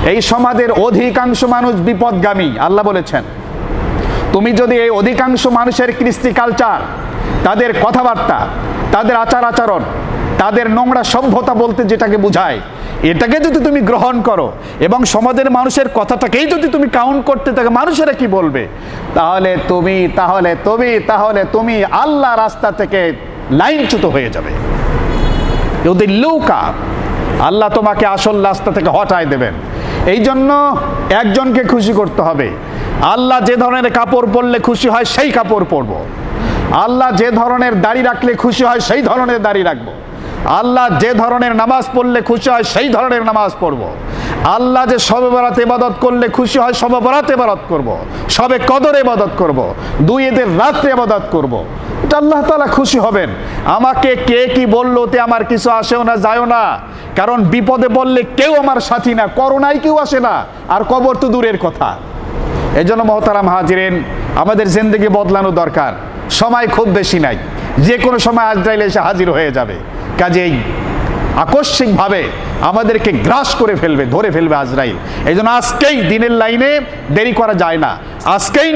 এই সমাজের অধিকাংশ মানুষ বিপদগামী। আল্লাহ বলেছেন, তুমি যদি এই অধিকাংশ মানুষের কৃষ্টি কালচার, তাদের কথাবার্তা, তাদের আচার আচরণ, তাদের নোংরা সভ্যতা বলতে যেটাকে বোঝায়, এটাকে যদি তুমি গ্রহণ করো এবং সমাজের মানুষের কথাটাকেই যদি তুমি কাউন্ট করতে থাকো, মানুষেরা কি বলবে, তাহলে তুমি আল্লাহ রাস্তা থেকে লাইনচ্যুত হয়ে যাবে। আল্লাহ তোমাকে আসল রাস্তা থেকে হটায় দেবেন। এই জন্য একজনকে খুশি করতে হবে। আল্লাহ যে ধরনের কাপড় পরলে খুশি হয় সেই কাপড় পরবো। আল্লাহ যে ধরনের দাড়ি রাখলে খুশি হয় সেই ধরনের দাড়ি রাখবো। আল্লাহ যে ধরনের নামাজ পড়লে খুশি হয় সেই ধরনের নামাজ পড়বো। আল্লাহ যে শবে বরাত ইবাদত করলে খুশি হয় শবে বরাত ইবাদত করবো, শবে কদর ইবাদত করবো, 2 ঈদের রাত্রে ইবাদত করবো। এটা আল্লাহ তাআলা খুশি হবেন। আমাকে কে কি বললো তে আমার কিছু আসেও না যায়ও না, কারণ বিপদে বললে কেউ আমার সাথী না, করোনায় কেউ আসে না, আর কবর তো দূরের কথা। এই জন্য মহতারাম হাজিরিন, আমাদের জিন্দেগি বদলানো দরকার। সময় খুব বেশি নাই, যে কোনো সময় আজরাইল এসে হাজির হয়ে যাবে। কাজেই আকস্মিকভাবে আমাদেরকে গ্রাস করে ফেলবে, ধরে ফেলবে আজরাইল। এই জন্য আজকেই দিনের লাইনে দেরি করা যায় না। আজকেই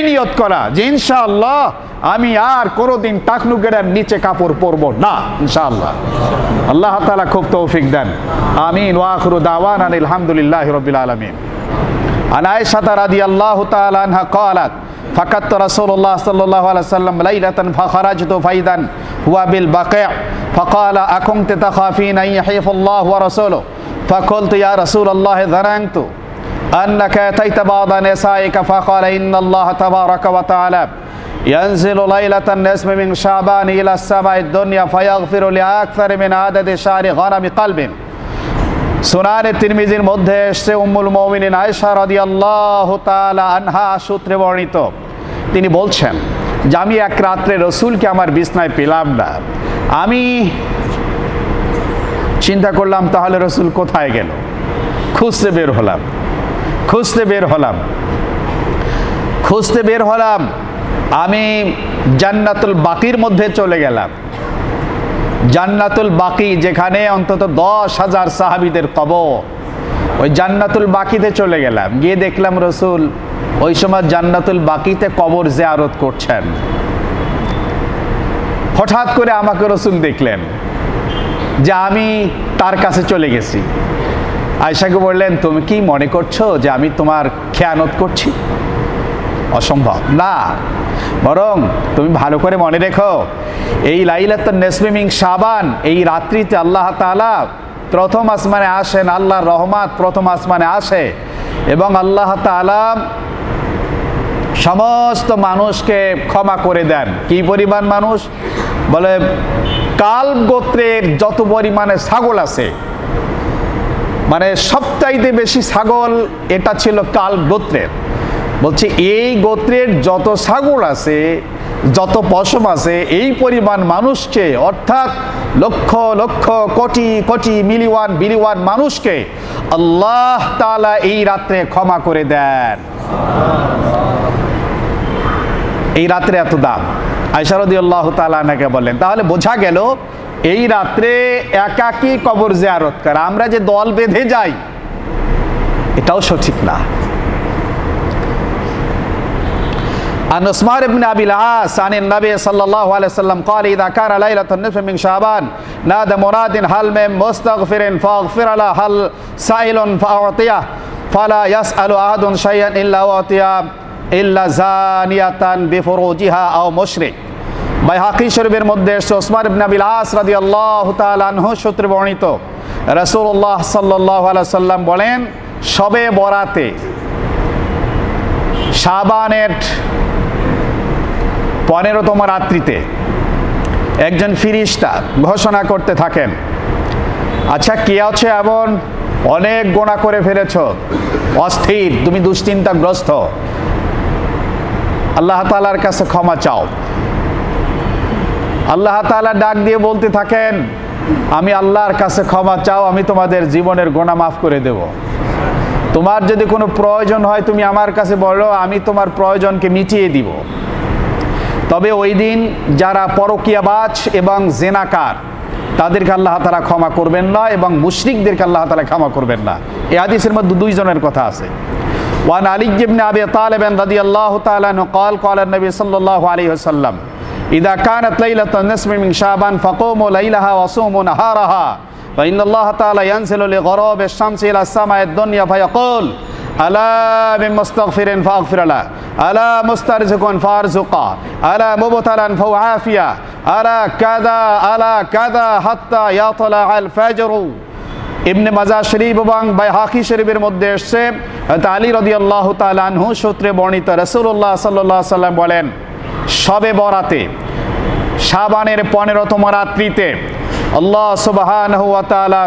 নিয়ত করা যে ইনশাআল্লাহ আমি আর কোনোদিন টাকনু গেড়ার নিচে কাপড় পরবো না, ইনশাআল্লাহ। আল্লাহ তাআলা খুব তৌফিক দেন। আমিন। ওয়া আখিরু দাওয়ানা আলহামদুলিল্লাহি রাব্বিল আলামিন। আন আয়েশা রাদিয়াল্লাহু তাআলা আনহা ক্বালাত ফাকাত রাসূলুল্লাহ সাল্লাল্লাহু আলাইহি ওয়াসাল্লাম লাইলাতান ফাখারাজতু ফাইদান হুয়া বিল বাকি' ফাকালা আকুনতা তাখাফিনা ইয়াহিফুল্লাহু ওয়া রাসূলুহু ফাকুলতু ইয়া রাসূলাল্লাহ যারানতু আন্নাকা আতাইতা বা'দা নিসাইকা ফাকালা ইন্নাল্লাহা তাবারাকা ওয়া তাআলা ইয়ানজিলু লাইলাতান নিসফি মিন শাবান ইলা আস-সামাঈদ দুনিয়া ফায়াগফিরু লিআকসারি মিন আদাদি শাহরি গানামি কলবিন। সুনানে তিরমিজির মধ্যে এসেছে উম্মুল মুমিনিন আয়েশা রাদিয়াল্লাহু তাআলা আনহা সূত্রে বর্ণিত, তিনি বলছেন যে আমি এক রাত্রে রসুলকে আমার বিছনায় পেলাম না। আমি চিন্তা করলাম তাহলে রসুল কোথায় গেল। খুঁজতে বের হলাম। আমি জান্নাতুল বাকির মধ্যে চলে গেলাম। জান্নাতুল বাকি, যেখানে অন্তত 10,000 সাহাবীদের কবর, ওই জান্নাতুল বাকিতে চলে গেলাম। গিয়ে দেখলাম রসুল ওই সময় জান্নাতুল বাকিতে কবর জিয়ারত করছেন। হঠাৎ করে আমাকে রসুল দেখলেন যে আমি তার কাছে চলে গেছি। আয়েশাকে বললেন, তুমি কি মনে করছো যে আমি তোমার খেয়ানত করছি? অসম্ভব না, বরং তুমি ভালো করে মনে রেখো, এই লাইলাতুন নিসফি মিন শাবান, এই রাত্রিতে আল্লাহ তাআলা প্রথম আসমানে আসেন, আল্লাহর রহমত প্রথম আসমানে আসে এবং আল্লাহ তাআলা সমস্ত মানুষকে ক্ষমা করে দেন। কি পরিমাণ মানুষ? বলে কালব গোত্রের যত পরিমাণে ছাগল আছে, মানে সবচাইতে বেশি ছাগল এটা ছিল কালব গোত্রের। বলছে এই গোত্রের যত ছাগল আছে, যত পশম আছে, এই পরিমাণ মানুষকে, অর্থাৎ লক্ষ লক্ষ কোটি কোটি মিলিয়ন বিলিয়ন মানুষকে আল্লাহ তাআলা এই রাত্রে ক্ষমা করে দেন। এই রাত্রে এত দাম। আয়েশা রাদিয়াল্লাহু তাআলা আনহাকে বললেন, তাহলে বোঝা গেল এই রাত্রে একাকী কবর জিয়ারত করা, আমরা যে দল বেঁধে যাই, এটাও সঠিক না। عن عثمان بن أبي العاص عن النبي صلى الله عليه وسلم قال إذا كان ليلة النصف من شعبان نادى مناد هل من مستغفر فاغفر له هل سائل فأعطيه فلا يسأل أحد شيئا إلا أعطيه إلا زانية بفروجها أو مشرك। বাইহাকী শরীফের মধ্যে ওসমান ইবনে আবিল আস রাদিয়াল্লাহু তাআলা আনহু সূত্রে বর্ণিত, রাসূলুল্লাহ সাল্লাল্লাহু আলাইহি ওয়াসাল্লাম বলেন, শবে বরাতে শাবানের 15তম রাত্রিতে একজন ফিরিস্তা ঘোষণা করতে থাকেন, আচ্ছা কি আছে এমন অনেক গুনাহ করে ফেলেছ, অস্থির, তুমি দুশ্চিন্তাগ্রস্ত, আল্লাহ তাআলার কাছে ক্ষমা চাও। আল্লাহ তাআলা ডাক দিয়ে বলতে থাকেন, আমি আল্লাহর কাছে ক্ষমা চাও, আমি তোমাদের জীবনের গুনাহ মাফ করে দেব। তোমার যদি কোনো প্রয়োজন হয় তুমি আমার কাছে বলো, আমি তোমার প্রয়োজনকে মিটিয়ে দিব। তবে ওই দিন যারা পরকীয়াবাজ এবং জেনাকার তাদেরকে আল্লাহ তাআলা ক্ষমা করবেন না এবং মুশরিকদেরকে আল্লাহ তাআলা ক্ষমা করবেন না। এই হাদিসের মধ্যে দুইজনের কথা আছে। ওয়ান আলী ইবনে আবি তালিব রাদিয়াল্লাহু তাআলা আনহু قال قال النبي صلى الله عليه وسلم إذا كانت ليلة النصف من شعبان فقوموا ليلها وصوموا نهارها فإن الله تعالى ينزل لغروب الشمس إلى السماء الدنيا فيقول ألا من مستغفر فأغفر له ألا مسترزق فأرزقه ألا مبتلا فأعافيه ألا كذا حتى يطلع الفجر। ইবনে মাজাহ শরীফ এবং বাইহাকি শরীফের মধ্যে এসেছে আলী রাদিয়াল্লাহু তাআলা আনহু সূত্রে বর্ণিত রাসূলুল্লাহ সাল্লাল্লাহু আলাইহি ওয়াসাল্লাম বলেন, শবে বরাতে শাবানের 15তম রাত্রিতে আল্লাহ সুবহানাহু ওয়া তাআলা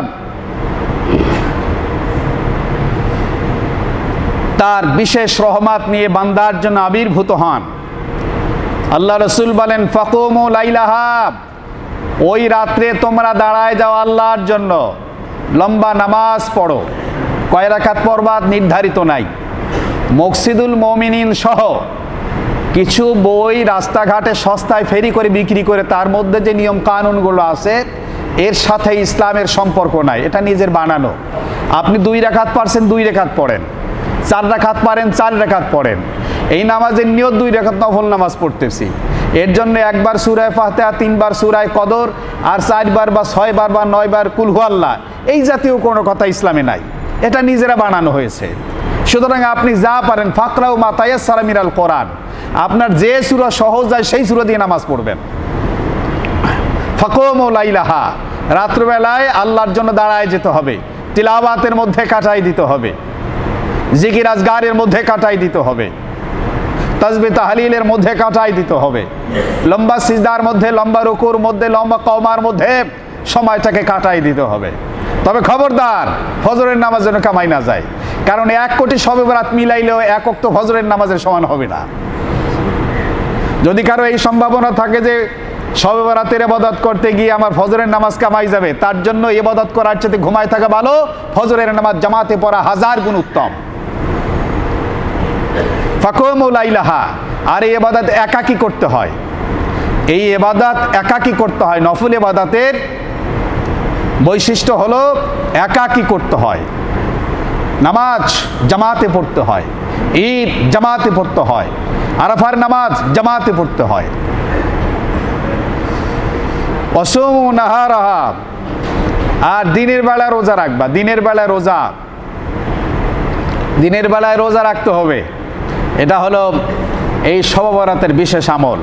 তার বিশেষ রহমত নিয়ে বান্দার জন্য আবির্ভূত হন। আল্লাহ রাসূল বলেন, ফাকুমু লাইলাহা, ওই রাত্রে তোমরা দাঁড়ায় যাও আল্লাহর জন্য, লম্বা নামাজ পড়ো। কয় রাকাত পড়বা নির্ধারিত নাই। মকসিদুল মুমিনিন সহ কিছু বই রাস্তাঘাটে সস্তায় ফেরি করে বিক্রি করে, তার মধ্যে যে নিয়ম কানুনগুলো আছে এর সাথে ইসলামের সম্পর্ক নাই, এটা নিজের বানানো। আপনি 2 রাকাত পারছেন 2 রাকাত পড়েন, 4 রাকাত পারেন 4 রাকাত পড়েন। এই নামাজের নিয়ত 2 রাকাত নফল নামাজ পড়তেছি, এর জন্য একবার সূরা ফাতিহা, 3 বার সূরা কদর, আর 4 বার বা 6 বার বা 9 বার কুল হুয়াল্লাহ, এই জাতীয় কোনো কথা ইসলামে নাই, এটা নিজেরা বানানো হয়েছে। সুতরাং আপনি যা পারেন ফাকরাউ মা তায়াসসারা মিনাল কোরআন, আপনার যে সূরা সহজ যায় সেই সূরা দিয়ে নামাজ পড়বেন। ফাকুমু লাইলাহা, রাত্রিবেলায় আল্লাহর জন্য দাঁড়ায় যেতে হবে, তিলাওয়াতের মধ্যে কাটাই দিতে হবে, জিকির আজগারের মধ্যে কাটাই দিতে হবে, তাসবিহ তাহলিলের মধ্যে কাটাই দিতে হবে, লম্বা সিজদার মধ্যে, লম্বা রুকুর মধ্যে, লম্বা কওমার মধ্যে সময়টাকে কাটাই দিতে হবে। তবে খবরদার ফজরের নামাজ যেন কামাই না যায়, কারণ 1 কোটি শবে বরাত মিলাইলেও 1 ওয়াক্ত ফজরের নামাজের সমান হবে না। যদি কারো এই সম্ভাবনা থাকে যে শবে বরাতের ইবাদত করতে গিয়ে আমার ফজরের নামাজ কামাই যাবে, তার জন্য ইবাদত করার চেয়ে ঘুমায় থাকা ভালো, ফজরের নামাজ জামাতে পড়া 1000 গুণ উত্তম। ফাকুমু লাইলাহা, আর এই ইবাদত একাকী করতে হয়, এই ইবাদত একাকী করতে হয়। নফল ইবাদতের বৈশিষ্ট্য হলো একাকী করতে হয়। নামাজ জামাতে পড়তে হয়, ঈদ জামাতে পড়তে হয়, আরাফার নামাজ জামাতে পড়তে হয়। ওয়াসুমু নাহারাহা, আর দিনের বেলা রোজা রাখবা। দিনের বেলায় রোজা রাখতে হবে, এটা হলো এই শবে বরাতের বিশেষ আমল।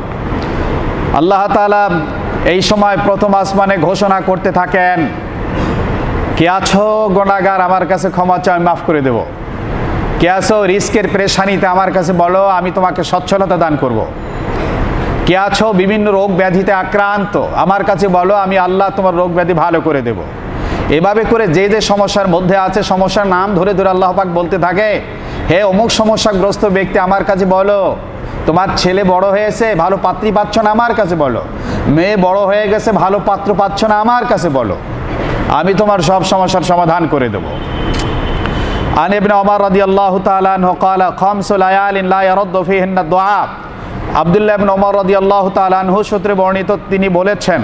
আল্লাহ তাআলা এই সময় প্রথম আসমানে ঘোষণা করতে থাকেন, কে আছো গুনাহগার, আমার কাছে ক্ষমা চাও, আমি মাফ করে দেব। কে আছো রিস্কের পেরেশানিতে, আমার কাছে বলো, আমি তোমাকে সচ্ছলতা দান করব। কে আছো বিভিন্ন রোগ ব্যাধিতে আক্রান্ত, আমার কাছে বলো, আমি আল্লাহ তোমার রোগ ব্যাধি ভালো করে দেব। এভাবে করে যে যে সমস্যার মধ্যে আছে, সমস্যার নাম ধরে ধরে আল্লাহ পাক বলতে থাকে, হে অমুক সমস্যাগ্রস্ত ব্যক্তি, আমার কাছে বলো। তোমার ছেলে বড় হয়েছে, ভালো পাত্রী পাচ্ছ না, আমার কাছে বলো। মেয়ে বড় হয়ে গেছে, ভালো পাত্র পাচ্ছ না, আমার কাছে বলো, আমি তোমার সব সমস্যার সমাধান করে দেব। আন ইবনে ওমর রাদিয়াল্লাহু তাআলা আনহু قال خمس ليال لا يرد فيهن الدعاء। আব্দুল্লাহ ইবনে ওমর রাদিয়াল্লাহু তাআলা আনহু সূত্রে বর্ণিত, তিনি বলেছেন,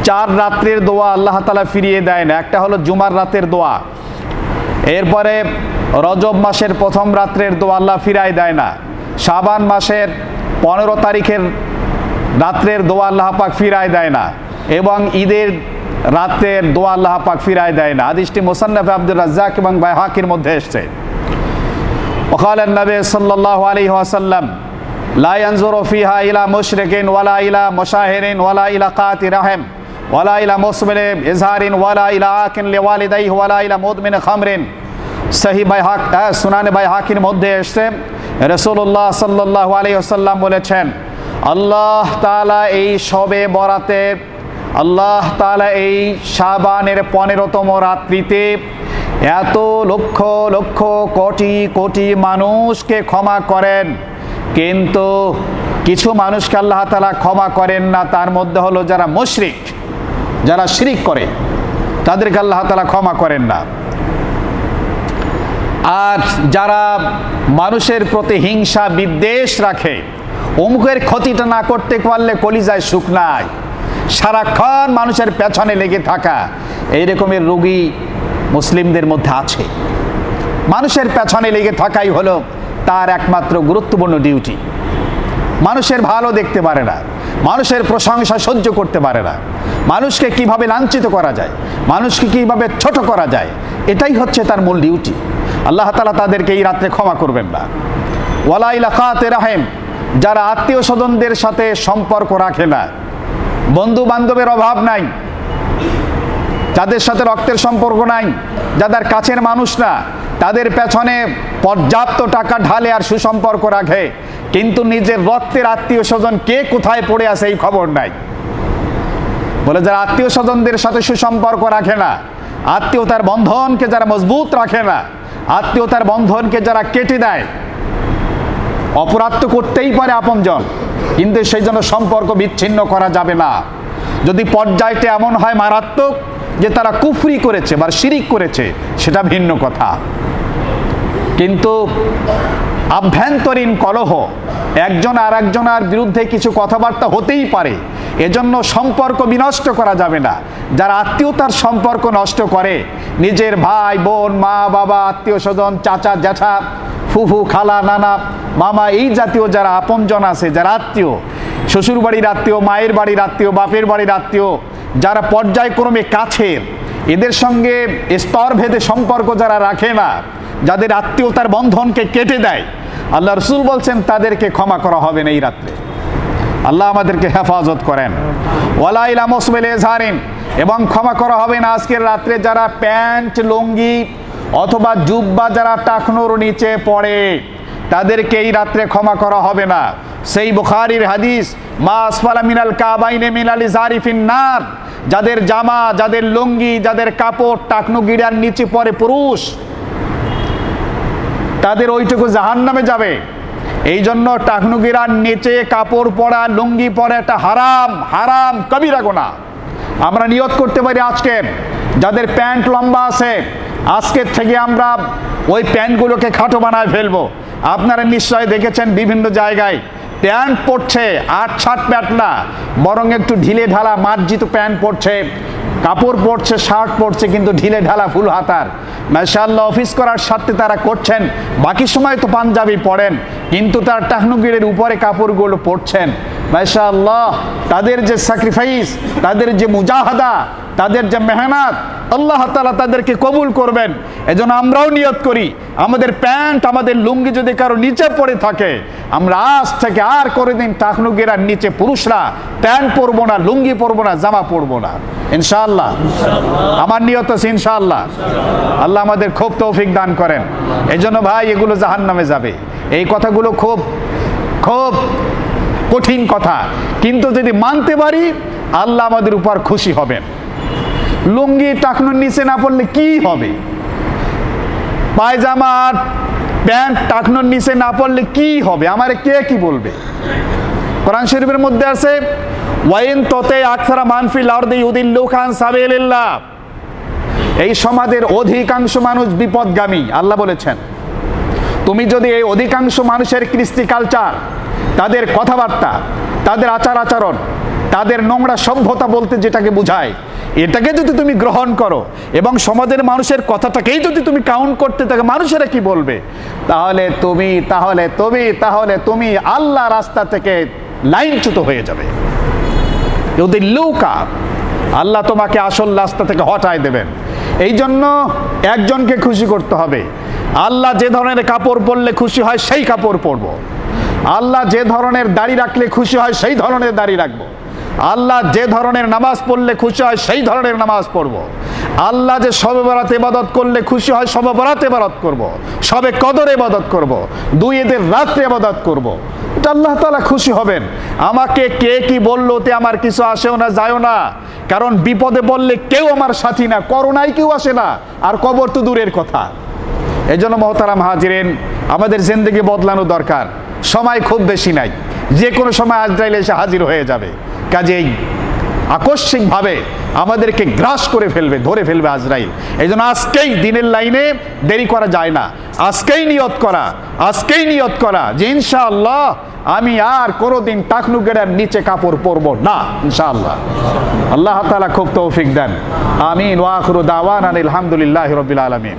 4 রাত্রির দোয়া আল্লাহ তাআলা ফিরিয়ে দেয় না। একটা হলো জুমার রাতের দোয়া, এরপরে রজব মাসের প্রথম রাত্রের দোয়া আল্লাহ ফিরাই দেয় না, শাবান মাসের 15 তারিখের রাত্রের দোয়া আল্লাহ পাক ফিরাই দেয় না, এবং ঈদের রাতের দোয়া আল্লাহ পাক ফিরাই দেয় না। হাদিসটি মুসান্নাফে আব্দুর রাজ্জাক এবং বাইহাকির মধ্যে এসেছে। وقال النبي صلى الله عليه وسلم لا ينظر فيها إلى مشرك ولا إلى مشاهر ولا إلى قاطع رحم ولا إلى مسبل إزهار ولا إلى آكل لوالديه ولا إلى مدمن خمر। সহি সুনানে বাইহাকির মধ্যে এসেছে, রাসূলুল্লাহ সাল্লাল্লাহু আলাইহি ওয়াসাল্লাম বলেছেন, আল্লাহ তাআলা এই শবে বরাতে, আল্লাহ তাআলা এই শাবানের 15তম রাত্রিতে এত লক্ষ লক্ষ কোটি কোটি মানুষকে ক্ষমা করেন, কিন্তু কিছু মানুষকে আল্লাহ তাআলা ক্ষমা করেন না। তার মধ্যে হলো যারা মুশরিক, যারা শিরক করে, তাদেরকে আল্লাহ তাআলা ক্ষমা করেন না। আর যারা মানুষের প্রতি হিংসা বিদ্বেষ রাখে, অমুকের ক্ষতিটা না করতে পারলে কলিজায় সুখ নাই, সারাক্ষণ মানুষের পেছনে লেগে থাকা, এই রকমের রোগী মুসলিমদের মধ্যে আছে। মানুষের পেছনে লেগে থাকাই হলো তার একমাত্র গুরুত্বপূর্ণ ডিউটি। মানুষের ভালো দেখতে পারে না, মানুষের প্রশংসা সহ্য করতে পারে না, মানুষকে কিভাবে লাঞ্ছিত করা যায়, মানুষকে কিভাবে ছোট করা যায়, এটাই হচ্ছে তার মূল ডিউটি। আল্লাহ তাআলা তাদেরকে এই রাত্রে ক্ষমা করবেন না। ওয়ালা ইলাকাতে রাহেম, যারা আত্মীয় স্বজনদের সাথে সম্পর্ক রাখে না, বন্ধু বান্ধবের অভাব নাই, যাদের সাথে রক্তের সম্পর্ক নাই, যাদের কাছের মানুষ না, তাদের পেছনে পর্যাপ্ত টাকা ঢালে আর সুসম্পর্ক রাখে, কিন্তু নিজের রক্তের আত্মীয় স্বজন কে কোথায় পড়ে আছে এই খবর নাই। বলে যারা আত্মীয় স্বজনদের সাথে সুসম্পর্ক রাখে না, আত্মীয়তার বন্ধনকে যারা মজবুত রাখে না, আত্মীয়তার বন্ধনকে যারা কেটে দেয়, অপরাধ তো করতেই পারে আপনজন, কিন্তু সেই জন্য সম্পর্ক বিচ্ছিন্ন করা যাবে না। যদি পর্যায়টা এমন হয় মারাত্মক যে তারা কুফরি করেছে বা শিরিক করেছে, সেটা ভিন্ন কথা। কিন্তু আভ্যন্তরীণ কলহ, একজন আর একজনের বিরুদ্ধে কিছু কথাবার্তা হতেই পারে, এজন্য সম্পর্ক বিনষ্ট করা যাবে না। যারা আত্মীয়তার সম্পর্ক নষ্ট করে, নিজের ভাই বোন, মা বাবা, আত্মীয় স্বজন, চাচা জ্যাঠা, ফুফু খালা নানা মামা, এই জাতীয় যারা আপনজন আছে, যারা আত্মীয়, শ্বশুর বাড়ির আত্মীয়, মায়ের বাড়ির আত্মীয়, বাপের বাড়ির আত্মীয়, যারা পর্যায়ক্রমে কাছের, এদের সঙ্গে স্তরভেদে সম্পর্ক যারা রাখে না, যাদের আত্মীয়তার বন্ধনকে কেটে দেয়, আল্লাহ রসুল বলছেন তাদেরকে ক্ষমা করা হবে না এই রাত্রে। আল্লাহ আমাদেরকে হেফাজত করেন। ওয়ালা ইলা মুসবিল ইজহারিন, এবং ক্ষমা করা হবে না আজকের রাত্রে যারা প্যান্ট লুঙ্গি অথবা জুব্বা যারা টাকনোর নিচে পড়ে, তাদেরকে এই রাত্রে ক্ষমা করা হবে না। সেই বুখারীর হাদিস, মা আসফালা মিনাল কাবাইনে মিনাল ইজারি ফিন্নার, যাদের জামা, যাদের লুঙ্গি, যাদের কাপড় টাকনু গিড়ার নিচে পড়ে পুরুষ, তাদের ওইটুকু জাহান্নামে যাবে। এই জন্য টাকনু গিড়ার নিচে কাপড় পরা, লুঙ্গি পরা একটা হারাম, হারাম কবিরা গুনাহ। আমরা নিয়ত করতে পারি আজকে যাদের প্যান্ট লম্বা আছে, আজকের থেকে আমরা ওই প্যান্টগুলোকে খাটো বানায় ফেলবো। আপনারা নিশ্চয় দেখেছেন বিভিন্ন জায়গায় প্যান্ট পরছে, ৮-৬ প্যান্ট না, বরং একটু ঢিলে ঢালা মার্জিত প্যান্ট পরছে, কাপড় পরছে, শার্ট পরছে, কিন্তু ঢিলে ঢালা ফুল হাতার। মাশাআল্লাহ, অফিস করার স্বার্থে তারা করছেন, বাকি সময় তো পাঞ্জাবি পরেন, কিন্তু তার টাকনুগিরের উপরে কাপড়গুলো পরছেন। মাশাআল্লাহ, তাদের যে স্যাক্রিফাইস, তাদের যে মুজাহাদা, তাদের যে মেহনত, আল্লাহ তাআলা তাদেরকে কবুল করবেন। এজন্য আমরাও নিয়ত করি, আমাদের প্যান্ট, আমাদের লুঙ্গি যদি কারো নিচে পড়ে থাকে, আমরা আজ থেকে আর কোনোদিন টাকনুগিরার নিচে পুরুষরা প্যান্ট পরবো না, লুঙ্গি পরবো না, জামা পরবো না, ইনশাআল্লাহ। আমার নিয়ত আছে ইনশাআল্লাহ। আল্লাহ আমাদের খুব তৌফিক দান করেন। এজন্য ভাই, এগুলো জাহান্নামে যাবে, এই কথাগুলো খুব খুব কঠিন কথা, কিন্তু যদি মানতে পারি আল্লাহ আমাদের উপর খুশি হবেন। লুঙ্গি টাকনুর নিচে না পড়লে কি হবে? পায়জামা প্যান্ট টাকনুর নিচে না পড়লে কি হবে? আমারে কে কি বলবে? কোরআন শরীফের মধ্যে আছে, ওয়াইন তোতে আকসারা মানফিল আরদি ইউদিল্লুকা আন সাবিলিল্লাহ, এই সমাজের অধিকাংশ মানুষ বিপদগামী। আল্লাহ বলেছেন, তুমি যদি এই অধিকাংশ মানুষের কৃষ্টি কালচার, তাদের কথাবার্তা, তাদের আচার আচরণ, তাদের নোংরা সভ্যতা বলতে যেটাকে বোঝায়, এটাকে যদি তুমি গ্রহণ করো এবং সমাজের মানুষের কথাটাকেই যদি তুমি কাউন্ট করতে থাকো, মানুষেরা কি বলবে, তাহলে তুমি আল্লাহ রাস্তা থেকে লাইনচ্যুত হয়ে যাবে। আল্লাহ তোমাকে আসল রাস্তা থেকে হটায় দেবেন। এই জন্য একজনকে খুশি করতে হবে। আল্লাহ যে ধরনের কাপড় পরলে খুশি হয় সেই কাপড় পরবো। আল্লাহ যে ধরনের দাড়ি রাখলে খুশি হয় সেই ধরনের দাড়ি রাখবো। আল্লাহ যে ধরনের নামাজ পড়লে খুশি হয় সেই ধরনের নামাজ পড়বো। আল্লাহ যে শবে বরাত ইবাদত করলে খুশি হয় শবে বরাত ইবাদত করবো, শবে কদর ইবাদত করবো, 2 ঈদের রাত্রে ইবাদত করবো। এটা আল্লাহ তাআলা খুশি হবেন। আমাকে কে কি বললো তে আমার কিছু আসেও না, যায়ও না, কারণ বিপদে বললে কেউ আমার সাথী না, করোনায় কেউ আসে না, আর কবর তো দূরের কথা। এই জন্য মহতারাম হাজিরিন, আমাদের জিন্দেগি বদলানো দরকার। সময় খুব বেশি নাই, যে কোনো সময় আজরাইল এসে হাজির হয়ে যাবে। কাজেই আকস্মিকভাবে আমাদেরকে গ্রাস করে ফেলবে, ধরে ফেলবে আজরাইল। এই জন্য আজকেই দিনের লাইনে দেরি করা যায় না। আজকেই নিয়ত করা যে ইনশাআল্লাহ আমি আর কোনোদিন টাকনু গেড়ার নিচে কাপড় পরবো না ইনশাআল্লাহ। আল্লাহ তাআলা খুব তৌফিক দেন। আমিন। ওয়া আখিরু দাওয়ানা আলহামদুলিল্লাহি রাব্বিল আলামিন।